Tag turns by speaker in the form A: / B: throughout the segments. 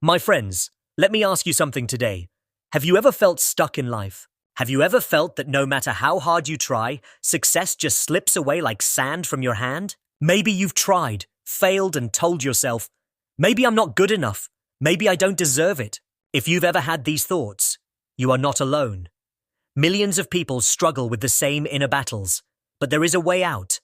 A: My friends, let me ask you something today. Have you ever felt stuck in life? Have you ever felt that no matter how hard you try, success just slips away like sand from your hand? Maybe you've tried, failed, and told yourself, maybe I'm not good enough. Maybe I don't deserve it. If you've ever had these thoughts, you are not alone. Millions of people struggle with the same inner battles, but there is a way out,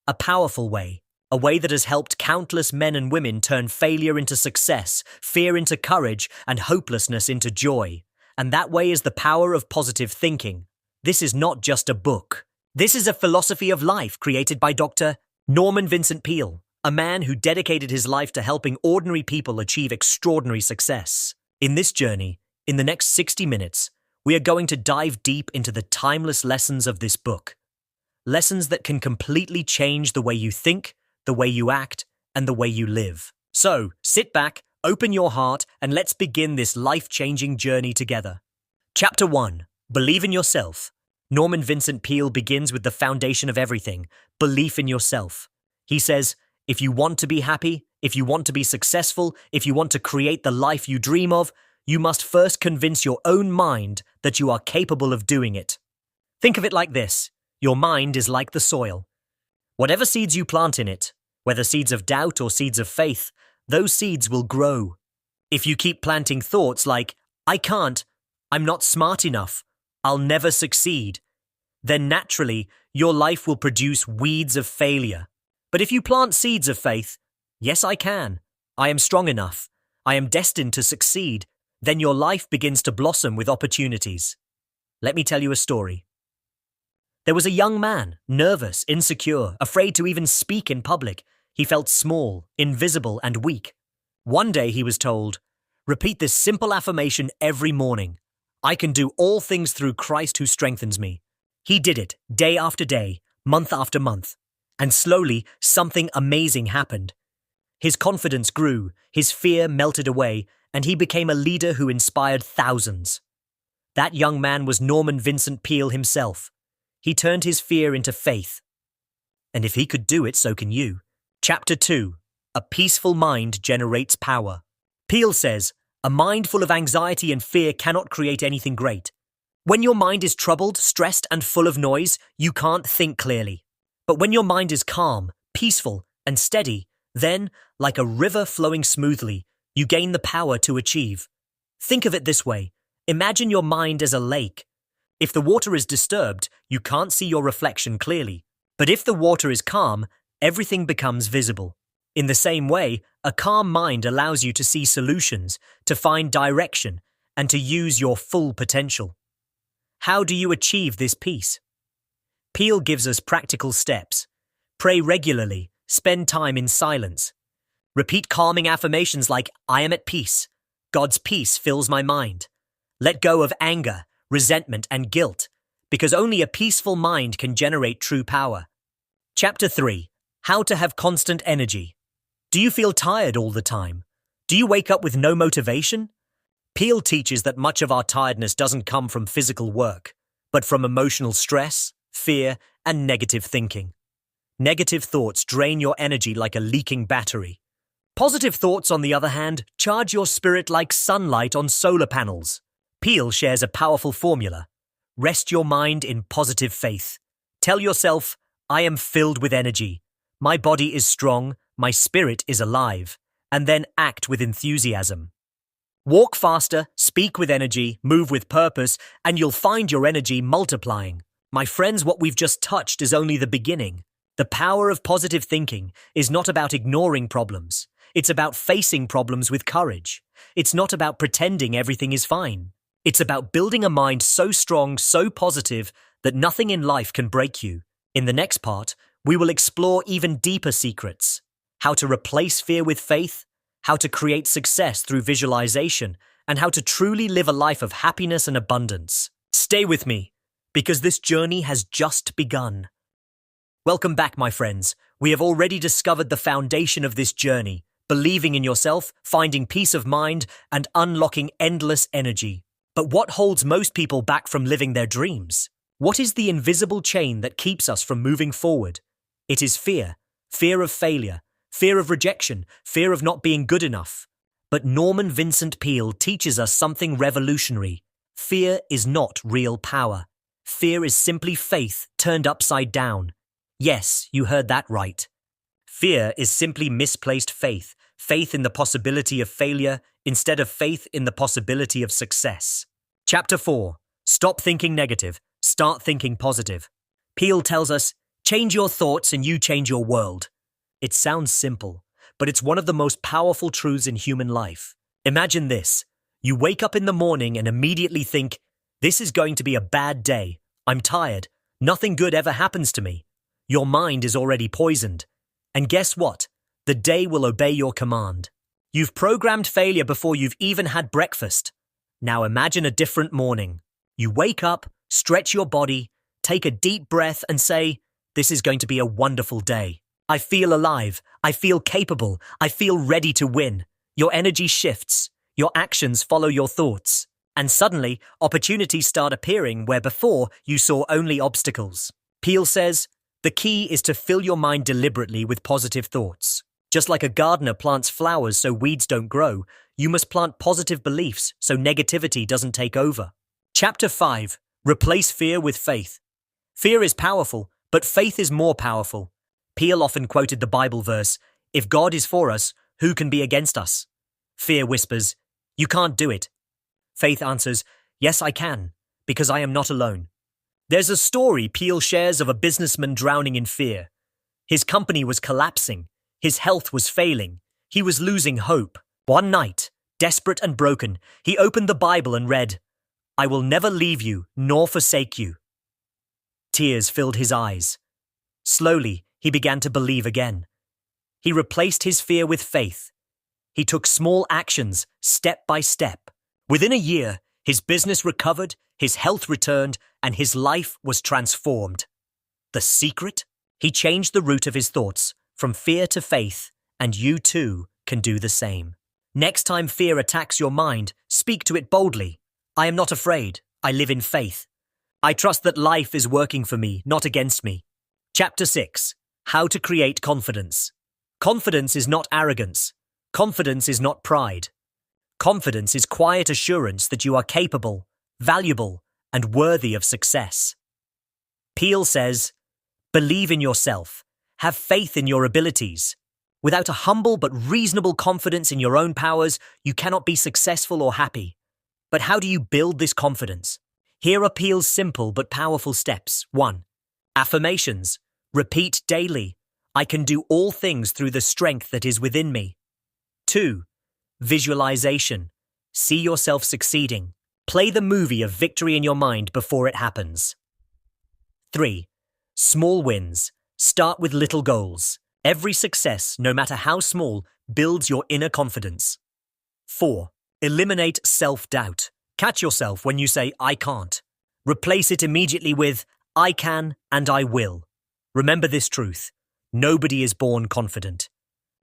A: a powerful way. A way that has helped countless men and women turn failure into success, fear into courage, and hopelessness into joy. And that way is the power of positive thinking. This is not just a book. This is a philosophy of life created by Dr. Norman Vincent Peale, a man who dedicated his life to helping ordinary people achieve extraordinary success. In this journey, in the next 60 minutes, we are going to dive deep into the timeless lessons of this book. Lessons that can completely change the way you think, the way you act, and the way you live. So, sit back, open your heart, and let's begin this life-changing journey together. Chapter 1. Believe in yourself. Norman Vincent Peale begins with the foundation of everything, belief in yourself. He says, if you want to be happy, if you want to be successful, if you want to create the life you dream of, you must first convince your own mind that you are capable of doing it. Think of it like this. Your mind is like the soil. Whatever seeds you plant in it, whether seeds of doubt or seeds of faith, those seeds will grow. If you keep planting thoughts like, I can't, I'm not smart enough, I'll never succeed, then naturally your life will produce weeds of failure. But if you plant seeds of faith, yes, I can, I am strong enough, I am destined to succeed, then your life begins to blossom with opportunities. Let me tell you a story. There was a young man, nervous, insecure, afraid to even speak in public. He felt small, invisible, and weak. One day he was told, repeat this simple affirmation every morning. I can do all things through Christ who strengthens me. He did it day after day, month after month. And slowly, something amazing happened. His confidence grew, his fear melted away, and he became a leader who inspired thousands. That young man was Norman Vincent Peale himself. He turned his fear into faith. And if he could do it, so can you. Chapter 2. A peaceful mind generates power. Peale says, a mind full of anxiety and fear cannot create anything great. When your mind is troubled, stressed, and full of noise, you can't think clearly. But when your mind is calm, peaceful, and steady, then, like a river flowing smoothly, you gain the power to achieve. Think of it this way. Imagine your mind as a lake. If the water is disturbed, you can't see your reflection clearly. But if the water is calm, everything becomes visible. In the same way, a calm mind allows you to see solutions, to find direction, and to use your full potential. How do you achieve this peace? Peale gives us practical steps. Pray regularly, spend time in silence. Repeat calming affirmations like, I am at peace. God's peace fills my mind. Let go of anger, resentment, and guilt, because only a peaceful mind can generate true power. Chapter 3. How to have constant energy. Do you feel tired all the time? Do you wake up with no motivation? Peale teaches that much of our tiredness doesn't come from physical work, but from emotional stress, fear, and negative thinking. Negative thoughts drain your energy like a leaking battery. Positive thoughts, on the other hand, charge your spirit like sunlight on solar panels. Peale shares a powerful formula. Rest your mind in positive faith. Tell yourself, I am filled with energy. My body is strong, my spirit is alive. And then act with enthusiasm. Walk faster, speak with energy, move with purpose, and you'll find your energy multiplying. My friends, what we've just touched is only the beginning. The power of positive thinking is not about ignoring problems. It's about facing problems with courage. It's not about pretending everything is fine. It's about building a mind so strong, so positive, that nothing in life can break you. In the next part, we will explore even deeper secrets. How to replace fear with faith, how to create success through visualization, and how to truly live a life of happiness and abundance. Stay with me, because this journey has just begun. Welcome back, my friends. We have already discovered the foundation of this journey, believing in yourself, finding peace of mind, and unlocking endless energy. But what holds most people back from living their dreams? What is the invisible chain that keeps us from moving forward? It is fear. Fear of failure. Fear of rejection. Fear of not being good enough. But Norman Vincent Peale teaches us something revolutionary. Fear is not real power. Fear is simply faith turned upside down. Yes, you heard that right. Fear is simply misplaced faith, faith in the possibility of failure instead of faith in the possibility of success. Chapter 4. Stop thinking negative, start thinking positive. Peale tells us, change your thoughts and you change your world. It sounds simple, but it's one of the most powerful truths in human life. Imagine this. You wake up in the morning and immediately think, this is going to be a bad day. I'm tired. Nothing good ever happens to me. Your mind is already poisoned. And guess what? The day will obey your command. You've programmed failure before you've even had breakfast. Now imagine a different morning. You wake up, stretch your body, take a deep breath and say, this is going to be a wonderful day. I feel alive. I feel capable. I feel ready to win. Your energy shifts. Your actions follow your thoughts. And suddenly, opportunities start appearing where before you saw only obstacles. Peale says, the key is to fill your mind deliberately with positive thoughts. Just like a gardener plants flowers so weeds don't grow, you must plant positive beliefs so negativity doesn't take over. Chapter 5. Replace fear with faith. Fear is powerful, but faith is more powerful. Peale often quoted the Bible verse, if God is for us, who can be against us? Fear whispers, you can't do it. Faith answers, yes, I can, because I am not alone. There's a story Peale shares of a businessman drowning in fear. His company was collapsing. His health was failing. He was losing hope. One night, desperate and broken, he opened the Bible and read, I will never leave you nor forsake you. Tears filled his eyes. Slowly, he began to believe again. He replaced his fear with faith. He took small actions, step by step. Within a year, his business recovered, his health returned, and his life was transformed. The secret? He changed the route of his thoughts, from fear to faith, and you too can do the same. Next time fear attacks your mind, speak to it boldly. I am not afraid. I live in faith. I trust that life is working for me, not against me. Chapter 6. How to create confidence. Confidence is not arrogance. Confidence is not pride. Confidence is quiet assurance that you are capable, valuable, and worthy of success. Peale says, believe in yourself. Have faith in your abilities. Without a humble but reasonable confidence in your own powers, you cannot be successful or happy. But how do you build this confidence? Here are Peale's simple but powerful steps. 1. Affirmations. Repeat daily. I can do all things through the strength that is within me. 2. Visualization. See yourself succeeding. Play the movie of victory in your mind before it happens. 3. Small wins. Start with little goals. Every success, no matter how small, builds your inner confidence. 4. Eliminate self-doubt. Catch yourself when you say, I can't. Replace it immediately with, I can and I will. Remember this truth. Nobody is born confident.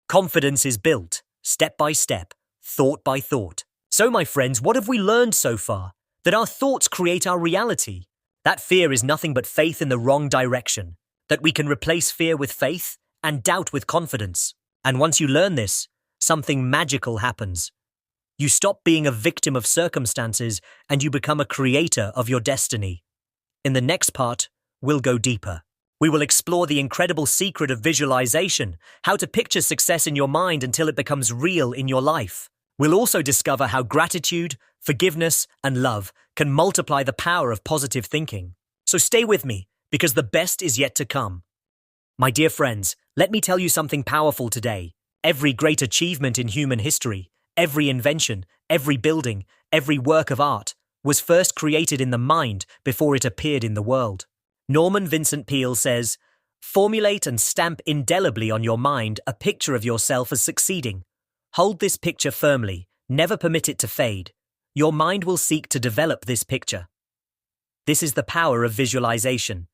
A: Confidence is built, step by step, thought by thought. So, my friends, what have we learned so far? That our thoughts create our reality. That fear is nothing but faith in the wrong direction. That we can replace fear with faith and doubt with confidence. And once you learn this, something magical happens. You stop being a victim of circumstances and you become a creator of your destiny. In the next part, we'll go deeper. We will explore the incredible secret of visualization, how to picture success in your mind until it becomes real in your life. We'll also discover how gratitude, forgiveness, and love can multiply the power of positive thinking. So stay with me, because the best is yet to come. My dear friends, let me tell you something powerful today. Every great achievement in human history, every invention, every building, every work of art was first created in the mind before it appeared in the world. Norman Vincent Peale says, formulate and stamp indelibly on your mind a picture of yourself as succeeding. Hold this picture firmly, never permit it to fade. Your mind will seek to develop this picture. This is the power of visualization.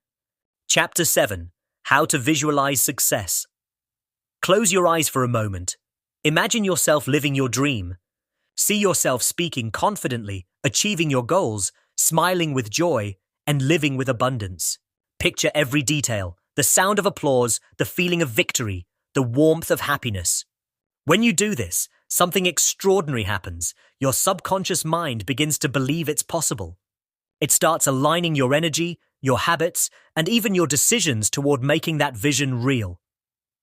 A: Chapter 7. How to visualize success. Close your eyes for a moment. Imagine yourself living your dream. See yourself speaking confidently, achieving your goals, smiling with joy, and living with abundance. Picture every detail, the sound of applause, the feeling of victory, the warmth of happiness. When you do this, something extraordinary happens. Your subconscious mind begins to believe it's possible. It starts aligning your energy, your habits, and even your decisions toward making that vision real.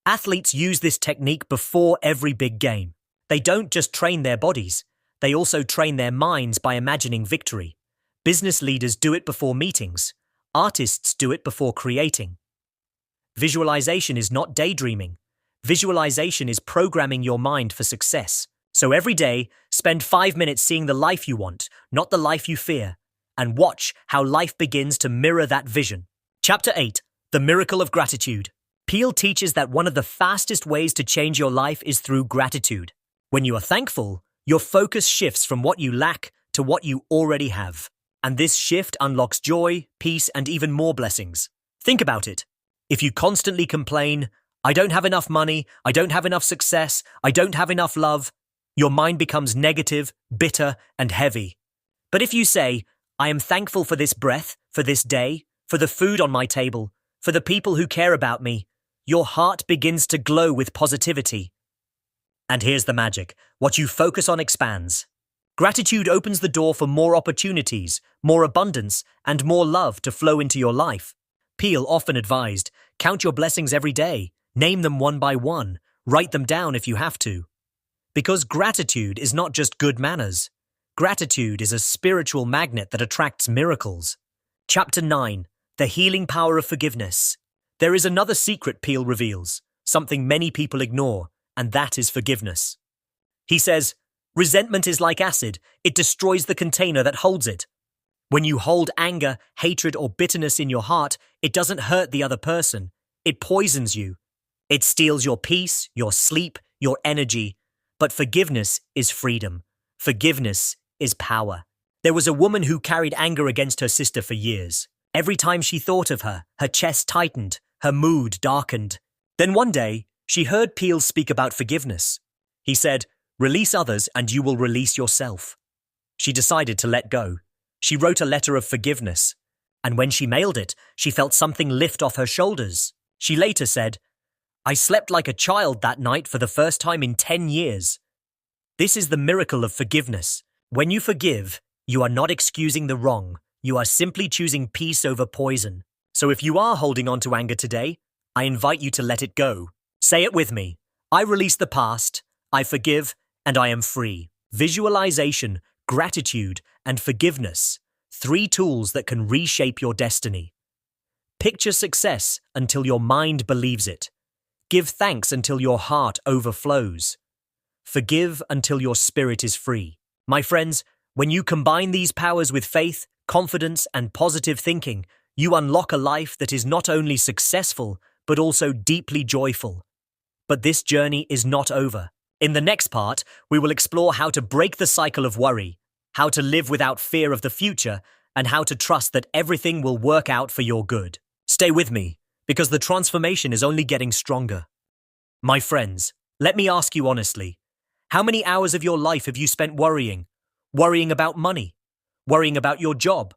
A: Athletes use this technique before every big game. They don't just train their bodies, they also train their minds by imagining victory. Business leaders do it before meetings. Artists do it before creating. Visualization is not daydreaming. Visualization is programming your mind for success. So every day, spend 5 minutes seeing the life you want, not the life you fear, and watch how life begins to mirror that vision. Chapter 8. The Miracle of Gratitude. Peele teaches that one of the fastest ways to change your life is through gratitude. When you are thankful, your focus shifts from what you lack to what you already have. And this shift unlocks joy, peace, and even more blessings. Think about it. If you constantly complain, I don't have enough money, I don't have enough success, I don't have enough love, your mind becomes negative, bitter, and heavy. But if you say, I am thankful for this breath, for this day, for the food on my table, for the people who care about me, your heart begins to glow with positivity. And here's the magic. What you focus on expands. Gratitude opens the door for more opportunities, more abundance, and more love to flow into your life. Peele often advised, count your blessings every day, name them one by one, write them down if you have to. Because gratitude is not just good manners. Gratitude is a spiritual magnet that attracts miracles. Chapter 9. The Healing Power of Forgiveness. There is another secret Peele reveals, something many people ignore, and that is forgiveness. He says, resentment is like acid, it destroys the container that holds it. When you hold anger, hatred, or bitterness in your heart, it doesn't hurt the other person. It poisons you. It steals your peace, your sleep, your energy. But forgiveness is freedom. Forgiveness is power. There was a woman who carried anger against her sister for years. Every time she thought of her, her chest tightened, her mood darkened. Then one day, she heard Peele speak about forgiveness. He said, release others and you will release yourself. She decided to let go. She wrote a letter of forgiveness. And when she mailed it, she felt something lift off her shoulders. She later said, I slept like a child that night for the first time in 10 years. This is the miracle of forgiveness. When you forgive, you are not excusing the wrong. You are simply choosing peace over poison. So if you are holding on to anger today, I invite you to let it go. Say it with me. I release the past, I forgive, and I am free. Visualization, gratitude, and forgiveness. 3 tools that can reshape your destiny. Picture success until your mind believes it. Give thanks until your heart overflows. Forgive until your spirit is free. My friends, when you combine these powers with faith, confidence, and positive thinking, you unlock a life that is not only successful, but also deeply joyful. But this journey is not over. In the next part, we will explore how to break the cycle of worry, how to live without fear of the future, and how to trust that everything will work out for your good. Stay with me, because the transformation is only getting stronger. My friends, let me ask you honestly, how many hours of your life have you spent worrying? Worrying about money? Worrying about your job?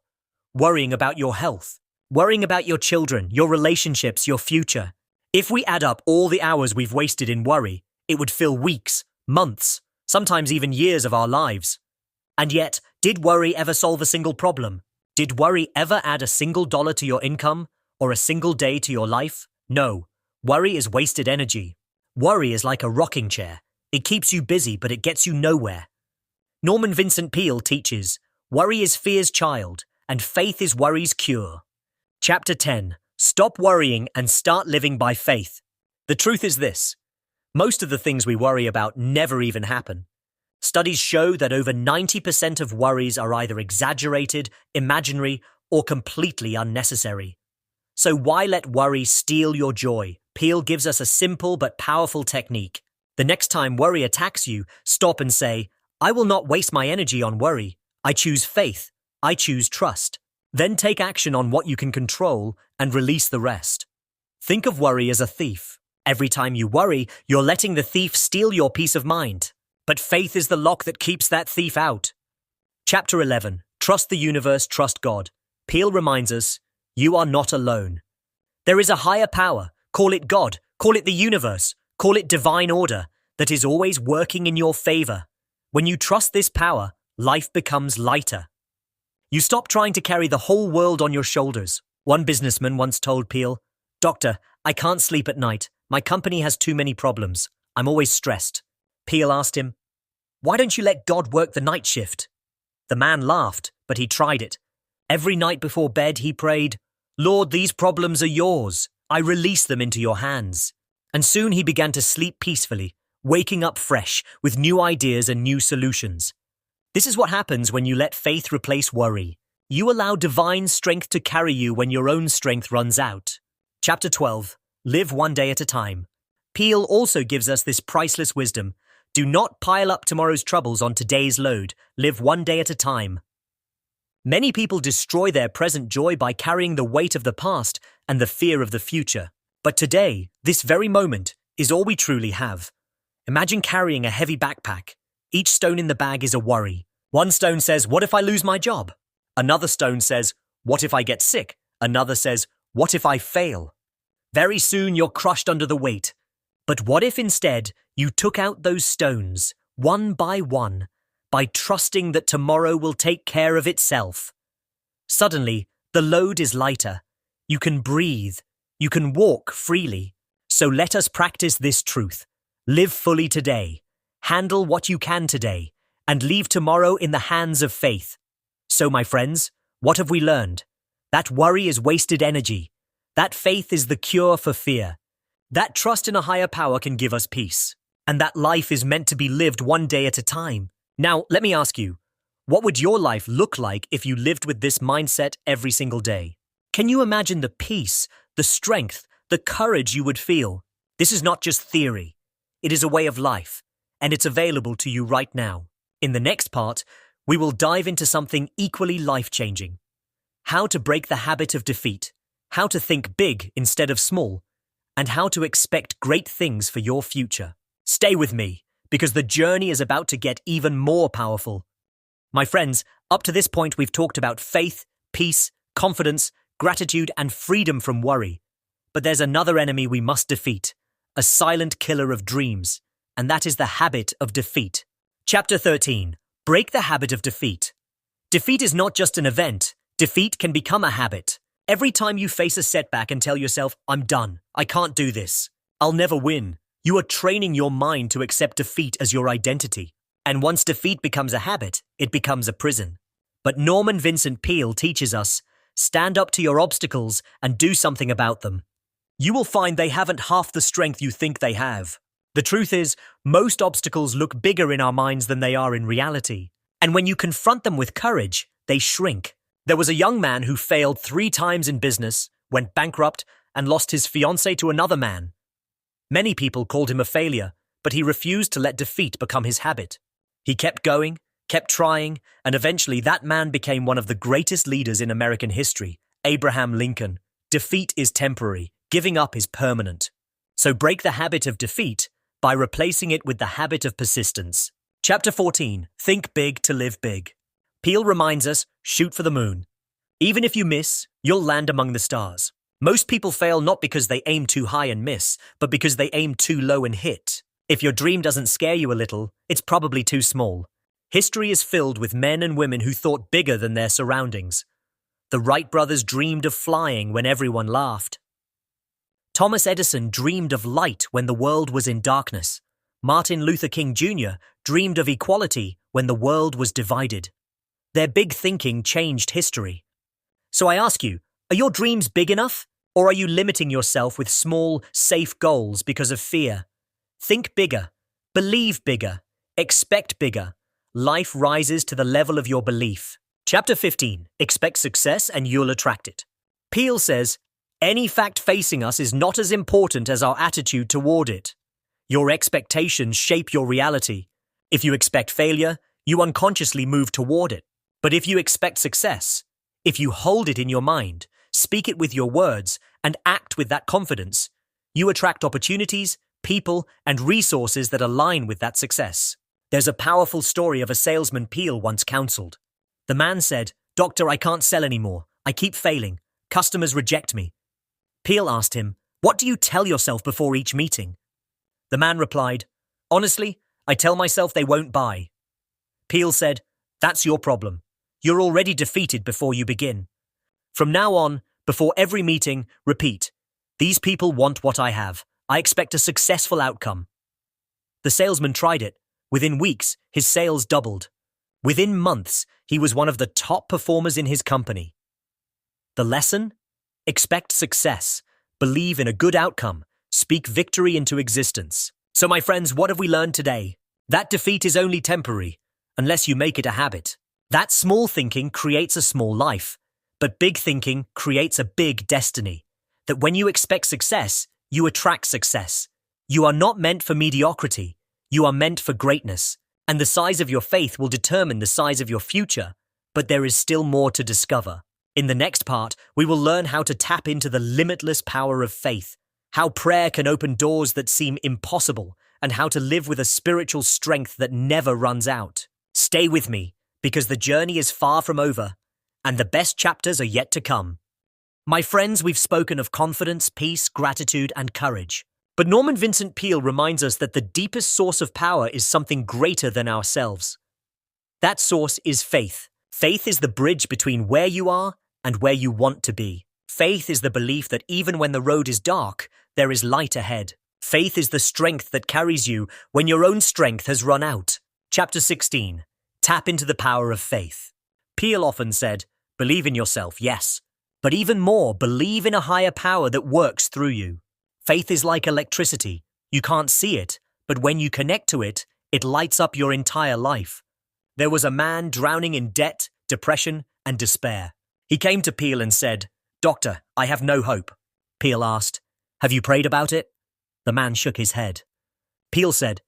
A: Worrying about your health? Worrying about your children, your relationships, your future? If we add up all the hours we've wasted in worry, it would fill weeks, months, sometimes even years of our lives. And yet, did worry ever solve a single problem? Did worry ever add a single dollar to your income or a single day to your life? No. Worry is wasted energy. Worry is like a rocking chair. It keeps you busy, but it gets you nowhere. Norman Vincent Peale teaches, worry is fear's child, and faith is worry's cure. Chapter 10. Stop worrying and start living by faith. The truth is this. Most of the things we worry about never even happen. Studies show that over 90% of worries are either exaggerated, imaginary, or completely unnecessary. So why let worry steal your joy? Peale gives us a simple but powerful technique. The next time worry attacks you, stop and say, I will not waste my energy on worry. I choose faith. I choose trust. Then take action on what you can control and release the rest. Think of worry as a thief. Every time you worry, you're letting the thief steal your peace of mind. But faith is the lock that keeps that thief out. Chapter 11. Trust the universe, trust God. Peale reminds us, you are not alone. There is a higher power. Call it God. Call it the universe. Call it divine order. that is always working in your favor. When you trust this power, life becomes lighter. You stop trying to carry the whole world on your shoulders. One businessman once told Peel, "Doctor, I can't sleep at night. My company has too many problems. I'm always stressed." Peel asked him, "Why don't you let God work the night shift?" The man laughed, but he tried it. Every night before bed he prayed, "Lord, these problems are yours. I release them into your hands." And soon he began to sleep peacefully, waking up fresh with new ideas and new solutions. This is what happens when you let faith replace worry. You allow divine strength to carry you when your own strength runs out. Chapter 12. Live one day at a time. Peel also gives us this priceless wisdom. Do not pile up tomorrow's troubles on today's load. Live one day at a time. Many people destroy their present joy by carrying the weight of the past and the fear of the future. But today, this very moment, is all we truly have. Imagine carrying a heavy backpack. Each stone in the bag is a worry. One stone says, "What if I lose my job?" Another stone says, "What if I get sick?" Another says, "What if I fail?" Very soon you're crushed under the weight. But what if instead you took out those stones, one, by trusting that tomorrow will take care of itself? Suddenly, the load is lighter. You can breathe. You can walk freely. So let us practice this truth. Live fully today. Handle what you can today, and leave tomorrow in the hands of faith. So, my friends, what have we learned? That worry is wasted energy. That faith is the cure for fear. That trust in a higher power can give us peace. And that life is meant to be lived one day at a time. Now, let me ask you, what would your life look like if you lived with this mindset every single day? Can you imagine the peace, the strength, the courage you would feel? This is not just theory. It is a way of life, and it's available to you right now. In the next part, we will dive into something equally life-changing. How to break the habit of defeat, how to think big instead of small, and how to expect great things for your future. Stay with me, because the journey is about to get even more powerful. My friends, up to this point we've talked about faith, peace, confidence, gratitude, and freedom from worry. But there's another enemy we must defeat, a silent killer of dreams, and that is the habit of defeat. Chapter 13. Break the habit of defeat. Defeat is not just an event. Defeat can become a habit. Every time you face a setback and tell yourself, "I'm done, I can't do this, I'll never win," you are training your mind to accept defeat as your identity. And once defeat becomes a habit, it becomes a prison. But Norman Vincent Peale teaches us, stand up to your obstacles and do something about them. You will find they haven't half the strength you think they have. The truth is, most obstacles look bigger in our minds than they are in reality. And when you confront them with courage, they shrink. There was a young man who failed 3 times in business, went bankrupt, and lost his fiancée to another man. Many people called him a failure, but he refused to let defeat become his habit. He kept going, kept trying, and eventually that man became one of the greatest leaders in American history, Abraham Lincoln. Defeat is temporary, giving up is permanent. So break the habit of defeat by replacing it with the habit of persistence. Chapter 14. Think big to live big. Peale reminds us, shoot for the moon. Even if you miss, you'll land among the stars. Most people fail not because they aim too high and miss, but because they aim too low and hit. If your dream doesn't scare you a little, it's probably too small. History is filled with men and women who thought bigger than their surroundings. The Wright brothers dreamed of flying when everyone laughed. Thomas Edison dreamed of light when the world was in darkness. Martin Luther King Jr. dreamed of equality when the world was divided. Their big thinking changed history. So I ask you, are your dreams big enough? Or are you limiting yourself with small, safe goals because of fear? Think bigger. Believe bigger. Expect bigger. Life rises to the level of your belief. Chapter 15. Expect success and you'll attract it. Peale says, any fact facing us is not as important as our attitude toward it. Your expectations shape your reality. If you expect failure, you unconsciously move toward it. But if you expect success, if you hold it in your mind, speak it with your words, and act with that confidence, you attract opportunities, people, and resources that align with that success. There's a powerful story of a salesman Peale once counseled. The man said, "Doctor, I can't sell anymore. I keep failing. Customers reject me." Peale asked him, "What do you tell yourself before each meeting?" The man replied, Honestly, I tell myself they won't buy. Peel said, "That's your problem. You're already defeated before you begin. From now on, before every meeting, repeat, 'These people want what I have. I expect a successful outcome.'" The salesman tried it. Within weeks, his sales doubled. Within months, he was one of the top performers in his company. The lesson? Expect success. Believe in a good outcome. Speak victory into existence. So my friends, what have we learned today? That defeat is only temporary, unless you make it a habit. That small thinking creates a small life, but big thinking creates a big destiny. That when you expect success, you attract success. You are not meant for mediocrity. You are meant for greatness. And the size of your faith will determine the size of your future, but there is still more to discover. In the next part, we will learn how to tap into the limitless power of faith, how prayer can open doors that seem impossible, and how to live with a spiritual strength that never runs out. Stay with me, because the journey is far from over, and the best chapters are yet to come. My friends, we've spoken of confidence, peace, gratitude, and courage. But Norman Vincent Peale reminds us that the deepest source of power is something greater than ourselves. That source is faith. Faith is the bridge between where you are and where you want to be. Faith is the belief that even when the road is dark, there is light ahead. Faith is the strength that carries you when your own strength has run out. Chapter 16. Tap into the power of faith. Peale often said, "Believe in yourself, yes, but even more, believe in a higher power that works through you." Faith is like electricity. You can't see it, but when you connect to it, it lights up your entire life. There was a man drowning in debt, depression, and despair. He came to Peale and said, "Doctor, I have no hope." Peale asked, "Have you prayed about it?" The man shook his head. Peale said,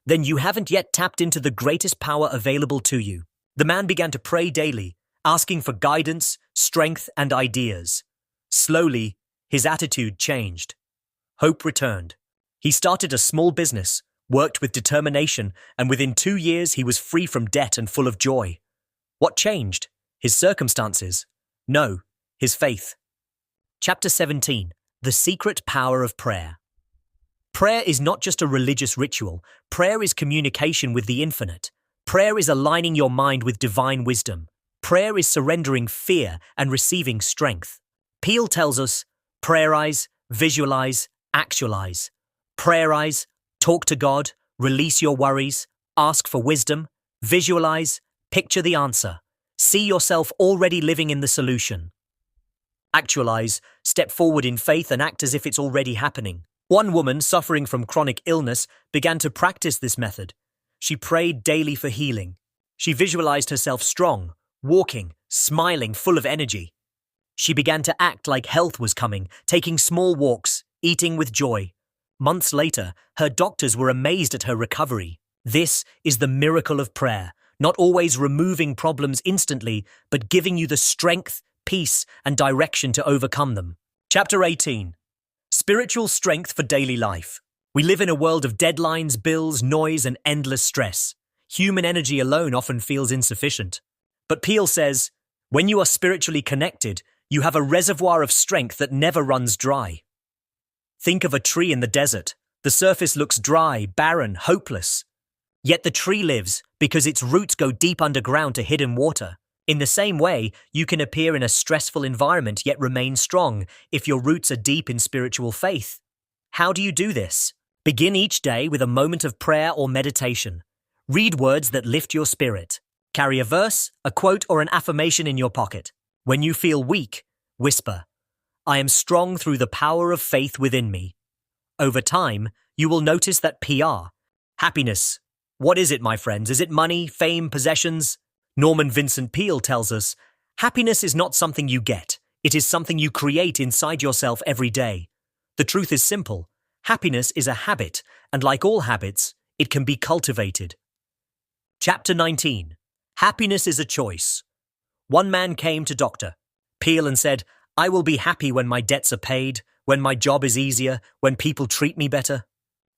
A: "Then you haven't yet tapped into the greatest power available to you." The man began to pray daily, asking for guidance, strength, and ideas. Slowly, his attitude changed. Hope returned. He started a small business, worked with determination, and within 2 years he was free from debt and full of joy. What changed? His circumstances? No, his faith. Chapter 17. The Secret Power of Prayer. Prayer is not just a religious ritual. Prayer is communication with the infinite. Prayer is aligning your mind with divine wisdom. Prayer is surrendering fear and receiving strength. Peale tells us, prayerize, visualize, actualize. Prayerize, talk to God, release your worries, ask for wisdom, visualize, picture the answer. See yourself already living in the solution. Actualize, step forward in faith and act as if it's already happening. One woman suffering from chronic illness began to practice this method. She prayed daily for healing. She visualized herself strong, walking, smiling, full of energy. She began to act like health was coming, taking small walks, eating with joy. Months later, her doctors were amazed at her recovery. This is the miracle of prayer, not always removing problems instantly, but giving you the strength, peace, and direction to overcome them. Chapter 18. Spiritual strength for daily life. We live in a world of deadlines, bills, noise, and endless stress. Human energy alone often feels insufficient. But Peale says, when you are spiritually connected, you have a reservoir of strength that never runs dry. Think of a tree in the desert. The surface looks dry, barren, hopeless. Yet the tree lives because its roots go deep underground to hidden water. In the same way, you can appear in a stressful environment yet remain strong if your roots are deep in spiritual faith. How do you do this? Begin each day with a moment of prayer or meditation. Read words that lift your spirit. Carry a verse, a quote, or an affirmation in your pocket. When you feel weak, whisper, "I am strong through the power of faith within me." Over time, you will notice that happiness. What is it, my friends? Is it money, fame, possessions? Norman Vincent Peale tells us, happiness is not something you get. It is something you create inside yourself every day. The truth is simple. Happiness is a habit, and like all habits, it can be cultivated. Chapter 19. Happiness is a choice. One man came to Dr. Peale and said, "I will be happy when my debts are paid, when my job is easier, when people treat me better."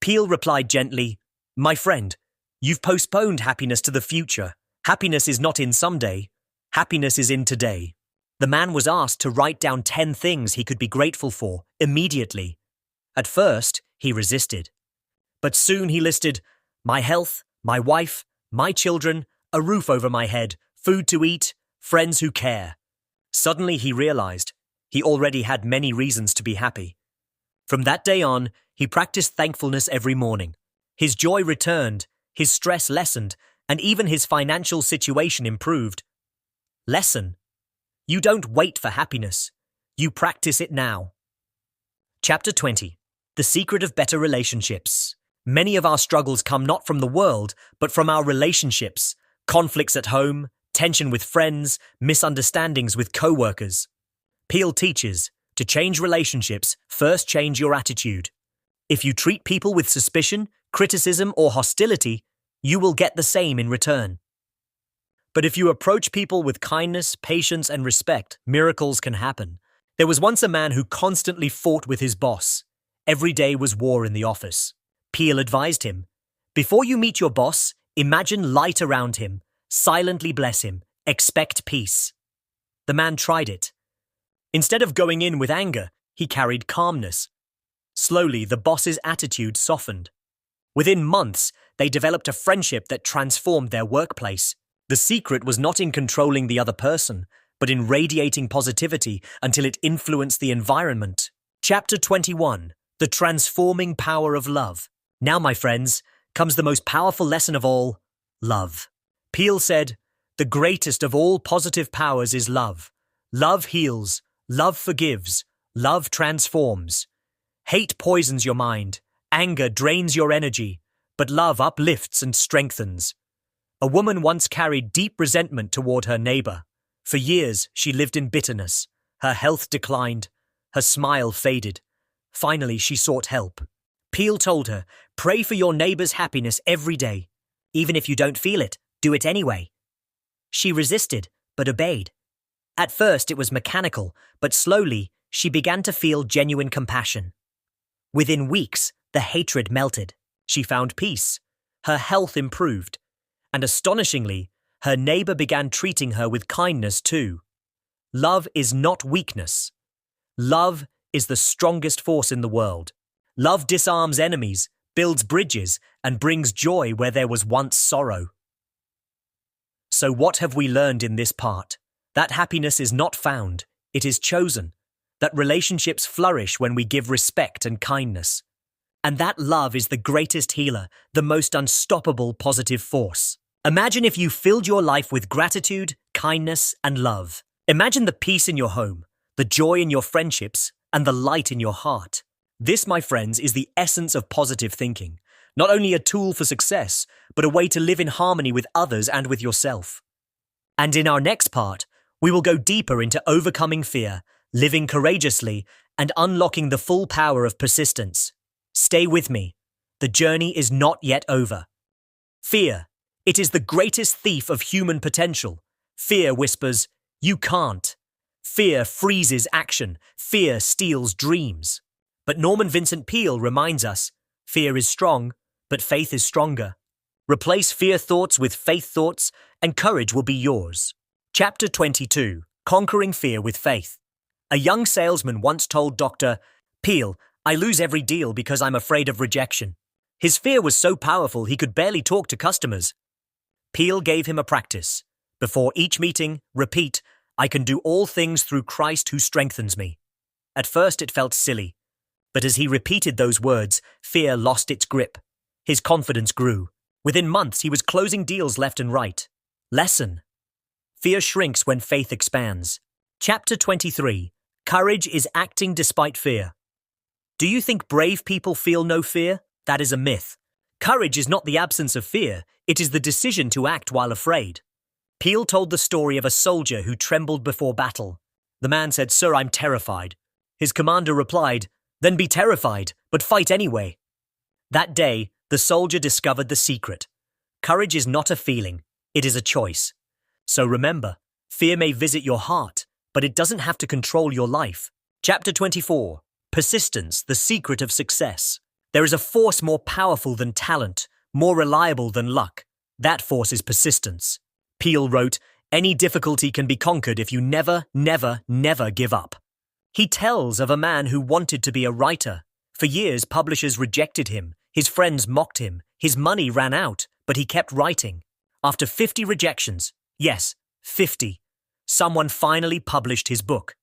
A: Peale replied gently, "My friend, you've postponed happiness to the future. Happiness is not in someday. Happiness is in today." The man was asked to write down 10 things he could be grateful for immediately. At first, he resisted. But soon he listed, My health, my wife, my children, a roof over my head, food to eat, friends who care. Suddenly he realized he already had many reasons to be happy. From that day on, he practiced thankfulness every morning. His joy returned, his stress lessened, and even his financial situation improved. Lesson: you don't wait for happiness. You practice it now. Chapter 20. The Secret of Better Relationships. Many of our struggles come not from the world, but from our relationships. Conflicts at home, tension with friends, misunderstandings with co-workers. Peel teaches, to change relationships, first change your attitude. If you treat people with suspicion, criticism, or hostility, you will get the same in return. But if you approach people with kindness, patience, and respect, miracles can happen. There was once a man who constantly fought with his boss. Every day was war in the office. Peel advised him, before you meet your boss, imagine light around him, silently bless him, expect peace. The man tried it. Instead of going in with anger, he carried calmness. Slowly, the boss's attitude softened. Within months, they developed a friendship that transformed their workplace. The secret was not in controlling the other person, but in radiating positivity until it influenced the environment. Chapter 21. The Transforming Power of Love. Now, my friends, comes the most powerful lesson of all, love. Peel said, the greatest of all positive powers is love. Love heals, love forgives, love transforms. Hate poisons your mind, anger drains your energy, but love uplifts and strengthens. A woman once carried deep resentment toward her neighbor. For years, she lived in bitterness. Her health declined. Her smile faded. Finally, she sought help. Peel told her, pray for your neighbor's happiness every day. Even if you don't feel it, do it anyway. She resisted, but obeyed. At first, it was mechanical, but slowly, she began to feel genuine compassion. Within weeks, the hatred melted. She found peace. Her health improved. And astonishingly, her neighbor began treating her with kindness too. Love is not weakness. Love is the strongest force in the world. Love disarms enemies, builds bridges, and brings joy where there was once sorrow. So what have we learned in this part? That happiness is not found, it is chosen. That relationships flourish when we give respect and kindness. And that love is the greatest healer, the most unstoppable positive force. Imagine if you filled your life with gratitude, kindness, and love. Imagine the peace in your home, the joy in your friendships, and the light in your heart. This, my friends, is the essence of positive thinking. Not only a tool for success, but a way to live in harmony with others and with yourself. And in our next part, we will go deeper into overcoming fear, living courageously, and unlocking the full power of persistence. Stay with me. The journey is not yet over. Fear. It is the greatest thief of human potential. Fear whispers, you can't. Fear freezes action. Fear steals dreams. But Norman Vincent Peale reminds us, fear is strong, but faith is stronger. Replace fear thoughts with faith thoughts, and courage will be yours. Chapter 22. Conquering Fear with Faith. A young salesman once told Dr. Peale, I lose every deal because I'm afraid of rejection. His fear was so powerful he could barely talk to customers. Peale gave him a practice. Before each meeting, repeat, I can do all things through Christ who strengthens me. At first it felt silly, but as he repeated those words, fear lost its grip. His confidence grew. Within months, he was closing deals left and right. Lesson. Fear shrinks when faith expands. Chapter 23. Courage is acting despite fear. Do you think brave people feel no fear? That is a myth. Courage is not the absence of fear, it is the decision to act while afraid. Peale told the story of a soldier who trembled before battle. The man said, Sir, I'm terrified. His commander replied, Then be terrified, but fight anyway. That day, the soldier discovered the secret. Courage is not a feeling, it is a choice. So remember, fear may visit your heart, but it doesn't have to control your life. Chapter 24. Persistence, the secret of success. There is a force more powerful than talent, more reliable than luck. That force is persistence. Peale wrote, Any difficulty can be conquered if you never, never, never give up. He tells of a man who wanted to be a writer. For years, publishers rejected him. His friends mocked him. His money ran out, but he kept writing. After 50 rejections, yes, 50, someone finally published his book.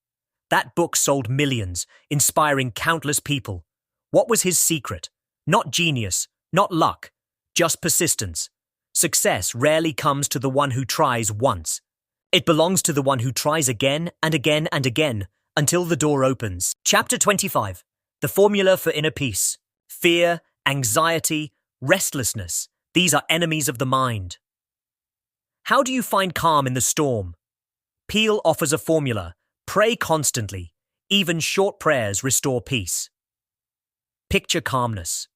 A: That book sold millions, inspiring countless people. What was his secret? Not genius, not luck, just persistence. Success rarely comes to the one who tries once. It belongs to the one who tries again and again and again until the door opens. Chapter 25. The formula for inner peace. Fear, anxiety, restlessness. These are enemies of the mind. How do you find calm in the storm? Peel offers a formula. Pray constantly. Even short prayers restore peace. Picture calmness.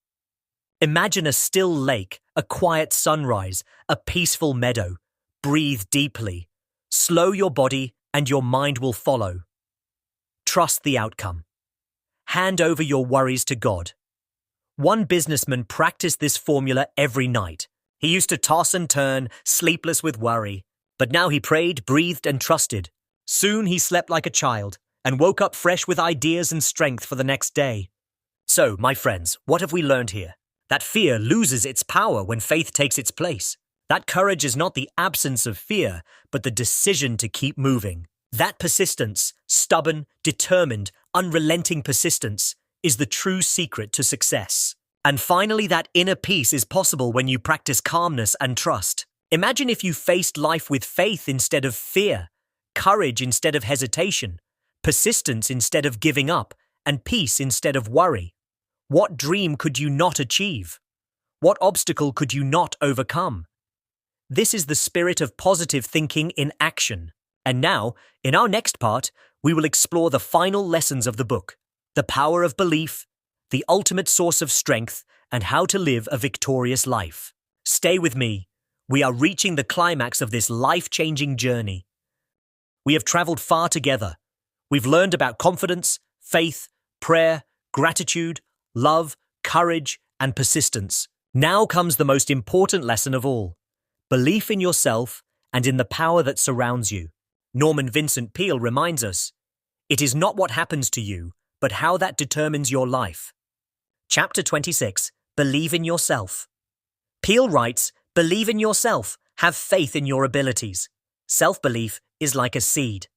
A: Imagine a still lake, a quiet sunrise, a peaceful meadow. Breathe deeply. Slow your body and your mind will follow. Trust the outcome. Hand over your worries to God. One businessman practiced this formula every night. He used to toss and turn, sleepless with worry. But now he prayed, breathed, and trusted. Soon he slept like a child and woke up fresh with ideas and strength for the next day. So, my friends, what have we learned here? That fear loses its power when faith takes its place. That courage is not the absence of fear, but the decision to keep moving. That persistence, stubborn, determined, unrelenting persistence, is the true secret to success. And finally, that inner peace is possible when you practice calmness and trust. Imagine if you faced life with faith instead of fear, courage instead of hesitation, persistence instead of giving up, and peace instead of worry. What dream could you not achieve? What obstacle could you not overcome? This is the spirit of positive thinking in action. And now, in our next part, we will explore the final lessons of the book, the power of belief, the ultimate source of strength, and how to live a victorious life. Stay with me. We are reaching the climax of this life-changing journey. We have traveled far together. We've learned about confidence, faith, prayer, gratitude, love, courage, and persistence. Now comes the most important lesson of all. Belief in yourself and in the power that surrounds you. Norman Vincent Peale reminds us, it is not what happens to you, but how that determines your life. Chapter 26. Believe in yourself. Peale writes, believe in yourself, have faith in your abilities. Self-belief is like a seed.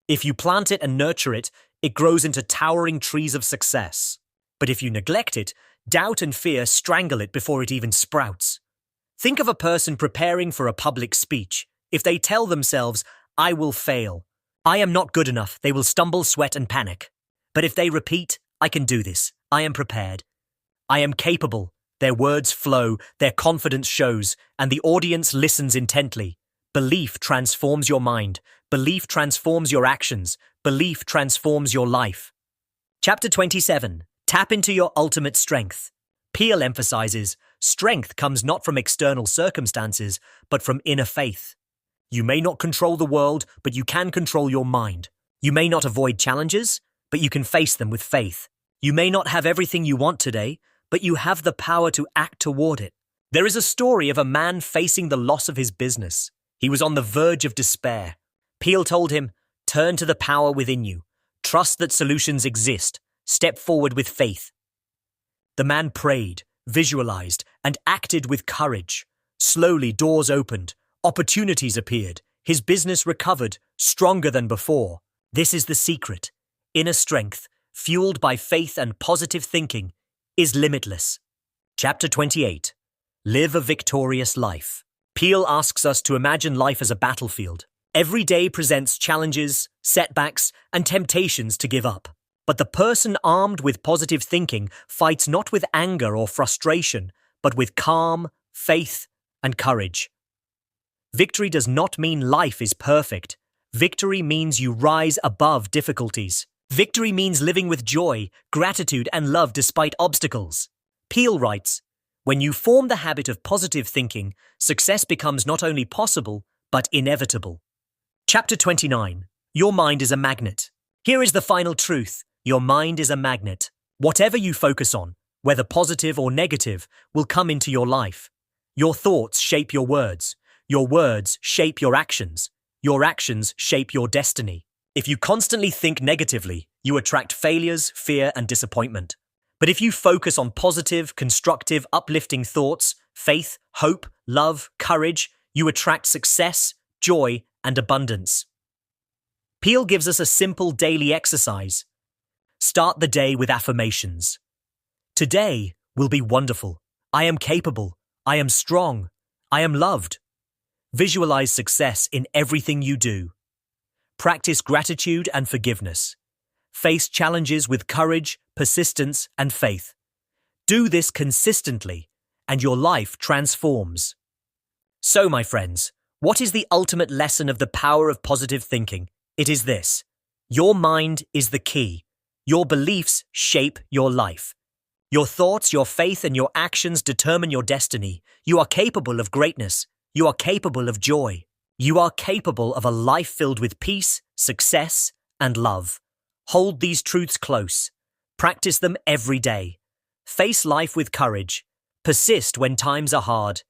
A: If you plant it and nurture it, it grows into towering trees of success. But if you neglect it, doubt and fear strangle it before it even sprouts. Think of a person preparing for a public speech. If they tell themselves, I will fail, I am not good enough, they will stumble, sweat, and panic. But if they repeat, I can do this, I am prepared, I am capable, their words flow, their confidence shows, and the audience listens intently. Belief transforms your mind. Belief transforms your actions. Belief transforms your life. Chapter 27. Tap into your ultimate strength. Peale emphasizes, strength comes not from external circumstances, but from inner faith. You may not control the world, but you can control your mind. You may not avoid challenges, but you can face them with faith. You may not have everything you want today, but you have the power to act toward it. There is a story of a man facing the loss of his business. He was on the verge of despair. Peale told him, turn to the power within you. Trust that solutions exist. Step forward with faith. The man prayed, visualized, and acted with courage. Slowly, doors opened. Opportunities appeared. His business recovered, stronger than before. This is the secret. Inner strength, fueled by faith and positive thinking, is limitless. Chapter 28. Live a victorious life. Peale asks us to imagine life as a battlefield. Every day presents challenges, setbacks, and temptations to give up. But the person armed with positive thinking fights not with anger or frustration, but with calm, faith, and courage. Victory does not mean life is perfect. Victory means you rise above difficulties. Victory means living with joy, gratitude, and love despite obstacles. Peale writes, when you form the habit of positive thinking, success becomes not only possible, but inevitable. Chapter 29. Your mind is a magnet. Here is the final truth. Your mind is a magnet. Whatever you focus on, whether positive or negative, will come into your life. Your thoughts shape your words. Your words shape your actions. Your actions shape your destiny. If you constantly think negatively, you attract failures, fear, and disappointment. But if you focus on positive, constructive, uplifting thoughts, faith, hope, love, courage, you attract success, joy, and abundance. Peel gives us a simple daily exercise. Start the day with affirmations. Today will be wonderful. I am capable. I am strong. I am loved. Visualize success in everything you do. Practice gratitude and forgiveness. Face challenges with courage, persistence, and faith. Do this consistently, and your life transforms. So, my friends, what is the ultimate lesson of the power of positive thinking? It is this: your mind is the key. Your beliefs shape your life. Your thoughts, your faith, and your actions determine your destiny. You are capable of greatness. You are capable of joy. You are capable of a life filled with peace, success, and love. Hold these truths close. Practice them every day. Face life with courage. Persist when times are hard.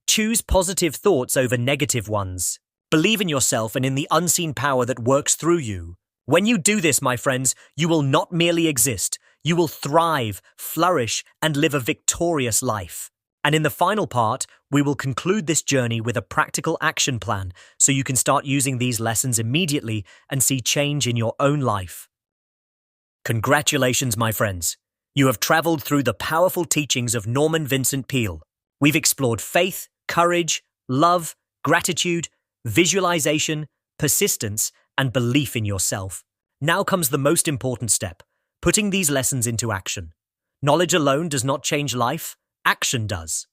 A: Choose positive thoughts over negative ones. Believe in yourself and in the unseen power that works through you. When you do this, my friends, you will not merely exist. You will thrive, flourish, and live a victorious life. And in the final part, we will conclude this journey with a practical action plan so you can start using these lessons immediately and see change in your own life. Congratulations, my friends. You have traveled through the powerful teachings of Norman Vincent Peale. We've explored faith, courage, love, gratitude, visualization, persistence, and belief in yourself. Now comes the most important step: putting these lessons into action. Knowledge alone does not change life, action does.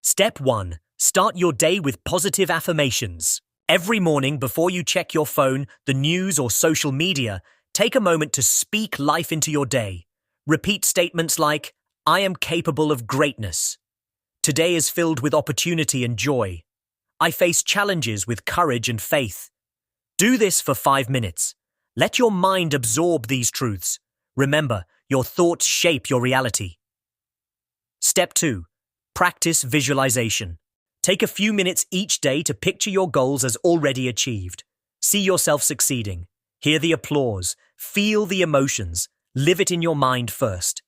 A: Step 1. Start your day with positive affirmations. Every morning before you check your phone, the news, or social media, take a moment to speak life into your day. Repeat statements like, I am capable of greatness. Today is filled with opportunity and joy. I face challenges with courage and faith. Do this for 5 minutes. Let your mind absorb these truths. Remember, your thoughts shape your reality. Step 2. Practice visualization. Take a few minutes each day to picture your goals as already achieved. See yourself succeeding. Hear the applause. Feel the emotions. Live it in your mind first.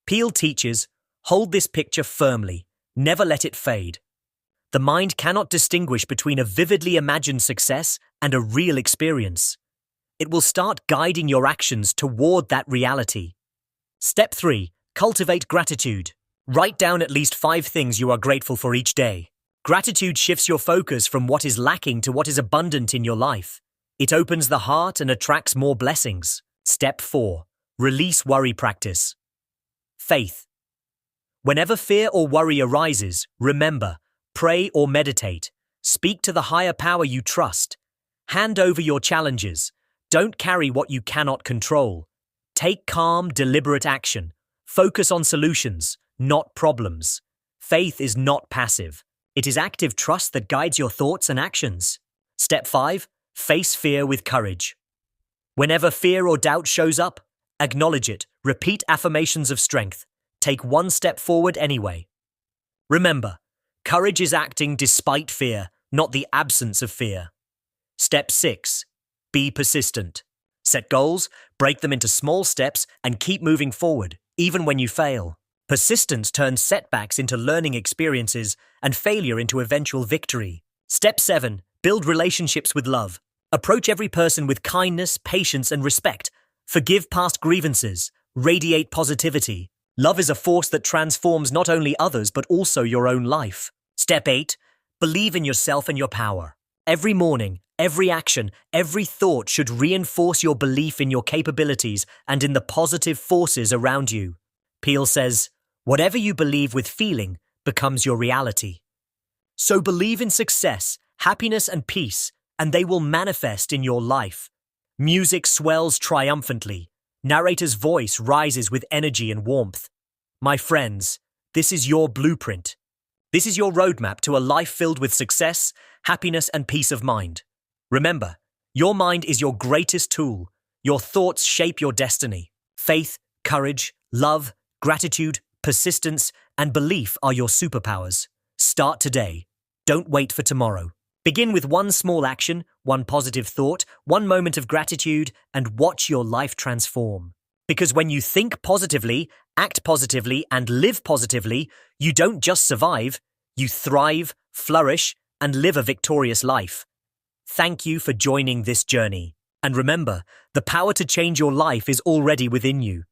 A: Peale teaches, hold this picture firmly. Never let it fade. The mind cannot distinguish between a vividly imagined success and a real experience. It will start guiding your actions toward that reality. Step 3. Cultivate gratitude. Write down at least 5 things you are grateful for each day. Gratitude shifts your focus from what is lacking to what is abundant in your life. It opens the heart and attracts more blessings. Step 4. Release worry practice. Faith. Whenever fear or worry arises, remember, pray or meditate. Speak to the higher power you trust. Hand over your challenges. Don't carry what you cannot control. Take calm, deliberate action. Focus on solutions, not problems. Faith is not passive. It is active trust that guides your thoughts and actions. Step 5. Face fear with courage. Whenever fear or doubt shows up, acknowledge it. Repeat affirmations of strength. Take 1 step forward anyway. Remember, courage is acting despite fear, not the absence of fear. Step 6. Be persistent. Set goals, break them into small steps, and keep moving forward, even when you fail. Persistence turns setbacks into learning experiences and failure into eventual victory. Step 7. Build relationships with love. Approach every person with kindness, patience, and respect. Forgive past grievances. Radiate positivity. Love is a force that transforms not only others but also your own life. Step 8. Believe in yourself and your power. Every morning, every action, every thought should reinforce your belief in your capabilities and in the positive forces around you. Peale says, whatever you believe with feeling becomes your reality. So believe in success, happiness, and peace, and they will manifest in your life. Music swells triumphantly. Narrator's voice rises with energy and warmth. My friends, this is your blueprint. This is your roadmap to a life filled with success, happiness, and peace of mind. Remember, your mind is your greatest tool. Your thoughts shape your destiny. Faith, courage, love, gratitude, persistence, and belief are your superpowers. Start today. Don't wait for tomorrow. Begin with 1 small action, 1 positive thought, 1 moment of gratitude, and watch your life transform. Because when you think positively, act positively, and live positively, you don't just survive, You thrive, flourish, and live a victorious life. Thank you for joining this journey. And remember, the power to change your life is already within you.